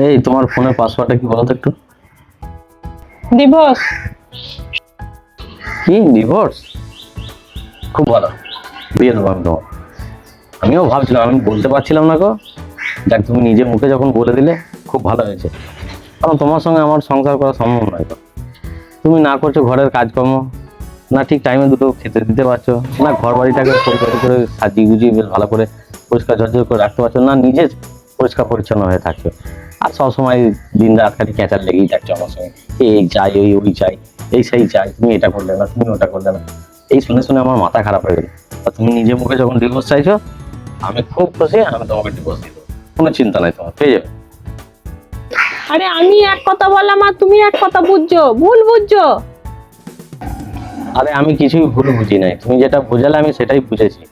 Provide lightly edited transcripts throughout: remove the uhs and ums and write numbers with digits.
এই তোমার ফোনের পাসওয়ার্ডটা কি বলো তো একটু? ডিভোর্স। কি ডিভোর্স? খুব ভালো, দিয়ে দেবো আমি তোমার। আমিও ভাবছিলাম, আমি বলতে পারছিলাম না গো। যাক, তুমি নিজে মুখে যখন বলে দিলে খুব ভালো হয়েছে। কারণ তোমার সঙ্গে আমার সংসার করা সম্ভব নয় গো। তুমি না করছো ঘরের কাজকর্ম, না ঠিক টাইমে দুটো খেতে দিতে পারছো, না ঘর বাড়িটাকে পরিপাটি করে সাজিয়ে গুজিয়ে বেশ ভালো করে পরিষ্কার ঝরঝর করে রাখতে পারছো, না নিজে পরিষ্কার পরিচ্ছন্ন হয়ে থাকছো। আর সবসময় দিন রাত খালি ক্যাচার লেগেই থাকছো আমার সঙ্গে, এই চাই ওই চাই, এই সেই চাই, তুমি এটা করলে না, তুমি ওটা করলে না। এই শুনে শুনে আমার মাথা খারাপ হয়ে গেল। আর তুমি নিজে মুখে যখন ডিভোর্স চাইছো, আমি খুব খুশি, আমি তোমাকে ডিভোর্স দিব। কোনো চিন্তা নাই, তোমার পেয়ে যাবে। আরে আমি এক কথা বললাম আর তুমি এক কথা বুঝছো, ভুল বুঝছো। আরে আমি কিছুই ভুল বুঝি নাই, তুমি যেটা বোঝালে আমি সেটাই বুঝেছি।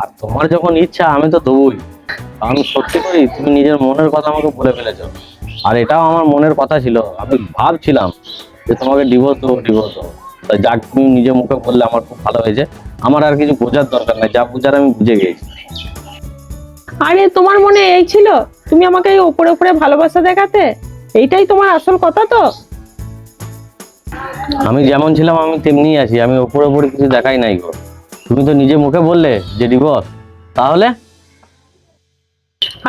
আর তোমার যখন ইচ্ছা আমি তো দেবই। আমি সত্যি করি, তুমি নিজের মনের কথা আমাকে বলে ফেলেছো। আর এটাও আমার মনের কথা ছিল, আমি ভাবছিলাম যে তোমাকে ডিভোর্স দেবো ডিভোর্স দেবো। তা যাক, তুমি নিজে মুখে বললে আমার খুব ভালো হয়েছে। আমার আর কিছু বোঝার দরকার নাই, যা বোঝার আমি বুঝে গেছি। আরে তোমার মনে এই ছিল, তুমি আমাকে এই উপরে উপরে ভালোবাসা দেখাতে, এইটাই তোমার আসল কথা তো? আমি যেমন ছিলাম আমি তেমনিই আছি, আমি ওপরে ওপরে কিছু দেখাই নাই গো। তুমি তো নিজে মুখে বললে যে ডিভোর্স, তাহলে?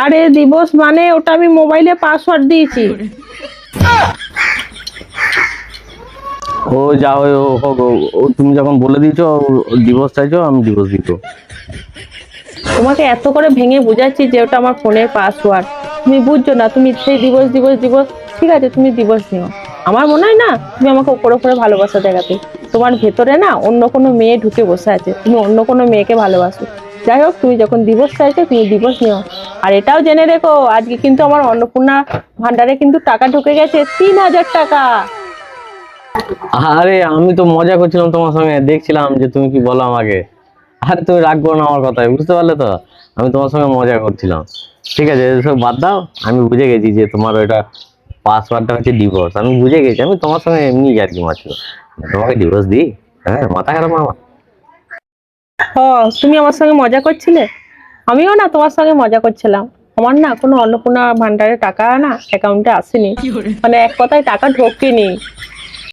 আরে ডিভোর্স মানে ওটা আমি মোবাইলে পাসওয়ার্ড দিয়েছি। ও যা হয় ও হোক, তুমি যখন বলে দিয়েছো ডিভোর্স চাইছো, আমি ডিভোর্স দিব। তোমাকে এত করে ভেঙে বুঝাচ্ছি যে ওটা আমার ফোনের পাসওয়ার্ড, তুমি বুঝছো না। তুমি সেই ডিভোর্স ডিভোর্স ডিভোর্স, ঠিক আছে তুমি ডিভোর্স নিও। আমার মনে হয় না তুমি আমাকে উপরে উপরে ভালোবাসা দেখাতে, তোমার ভেতরে না অন্য কোনো মেয়ে ঢুকে বসে আছে, তুমি অন্য কোনো মেয়েকে ভালোবাসো। যাই হোক, তুমি যখন ডিভোর্স চাইছো তুমি ডিভোর্স নিও। আর এটাও জেনে রেখো, আজকে কিন্তু আমার অন্নপূর্ণা ভান্ডারে কিন্তু টাকা ঢুকে গেছে, 3,000 টাকা। আরে আমি তো মজা করছিলাম তোমার সঙ্গে, দেখছিলাম যে তুমি কি বলো আমাকে। আরে তুমি রাগ করো না আমার কথায়, বুঝতে পারলে তো? আমি তোমার সঙ্গে মজা করছিলাম। ঠিক আছে, এসব বাদ দাও। আমি বুঝে গেছি যে তোমার ওইটা পাসওয়ার্ডটা হচ্ছে ডিভোর্স, আমি বুঝে গেছি। আমি তোমার সঙ্গে এমনি আর কি মারছিল, তোমাকে ডিভোর্স দিই? হ্যাঁ, মাথা খারাপ আমার। ও, তুমি আমার সঙ্গে মজা করছিলে, আমিও না তোমার সঙ্গে মজা করছিলাম। আমার না কোনো অন্নপূর্ণা ভান্ডারের টাকা না অ্যাকাউন্টে আসেনি, মানে এক কথায় টাকা ঢোকেনি।